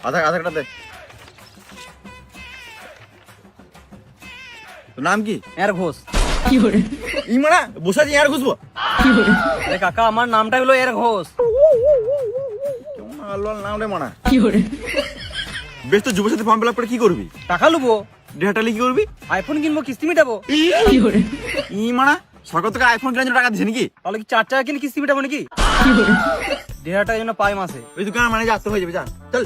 আধারটা দে। তোর নাম কি? এর ঘোষ। ই মানা বসে আছি আর ঘুষবো। আরে কাকা আমার নামটা হলো এর ঘোষ। কেমন আলো নাম রে মানা। বেশ তো যুবের সাথে ফর্ম ফিল আপ করে কি করবি? টাকা লুবো, 1.5 টাকা কি করবি? আইফোন কিনবো, কিস্তি মেটাবো। ই মানা সরকার থেকে আইফোন কেনার জন্য টাকা দিচ্ছে নাকি? তাহলে কি 4 টাকা কিনে কিস্তি মেটাবো নাকি? 1.5 টাকার জন্য পাই মাসে। ওই দোকানের মানে যাতে হয়ে যাবে, যা চল।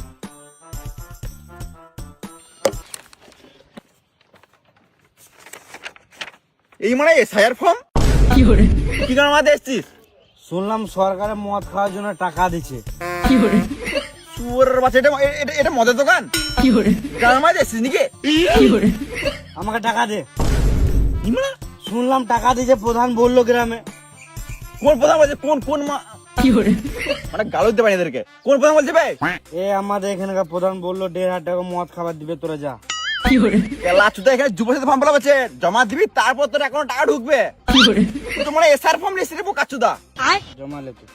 এই মানে এসআইআর ফর্ম কি কারণে আমাদের এসছিস? শুনলাম সরকারে মদ খাওয়ার জন্য টাকা দিচ্ছে। শুয়োরের বাচ্চা, এটা মদের দোকান? কারণে আমাদের এসছিস নাকি? আমাকে টাকা দে। ই মানে শুনলাম টাকা দিচ্ছে, প্রধান বললো গ্রামে। কোন প্রধান বলছে? কোন মা মানে গালো দিতে পারি এদেরকে। কোন প্রধান বলছে ভাই? এ আমাদের এখানকার প্রধান বললো 1.5 টাকা মদ খাবার দিবে, তোরা যা। লাচুদা এখানে যুব সাথে ফর্ম ফিল আপ আছে, জমা দিবি তারপর তোর অ্যাকাউন্টে টাকা ঢুকবে। তুই তো মানে এসআর ফর্ম লিস্টে রে কাচুদা। জমা লে তুই।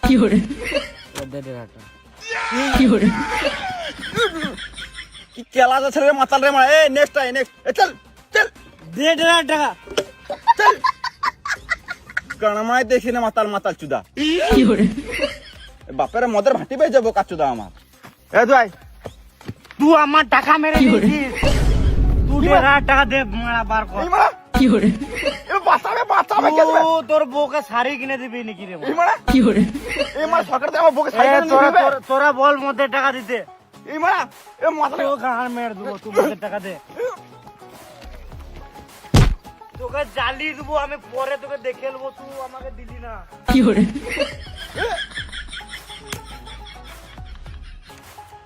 1.5 টাকা। কি কেলা যাচ্ছে রে মাতাল রে মারা। নেক্সট চল চল 1.5 টাকা। চল কানামায় দেখি না মাতাল চুদা। বাপের মদের ভাটি পেয়ে যাবো কাচুদা আমার। তুই তুই আমার টাকা মেরে দিয়েছিস। তুই 1.5 টাকা দে, মারা বার কর। বাঁচাবে তোর বউকে শাড়ি কিনে দিবি নাকি রে? সরকার থেকে আমার বউকে এ, তোরা বল মদের টাকা দিতে। মাতাল তোকে গান মেরে দেবো, তুই মদের টাকা দে। তোকে জ্বালিয়ে দেবো আমি, পরে তোকে দেখে নেবো, তুই আমাকে দিলি না।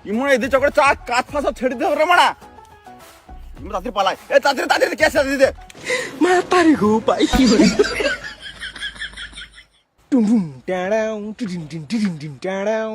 ইমন এদের চক্করে কাজ ফাঁস সব ছেড়ে দিতে হবে রে মারা। তাড়াতাড়ি পালায়, তাড়াতাড়ি ক্যাশ দিতে। মাতারি গো পাই টুম টুম টাড়াও টিটিন টিন টিটিন টিন টাড়াও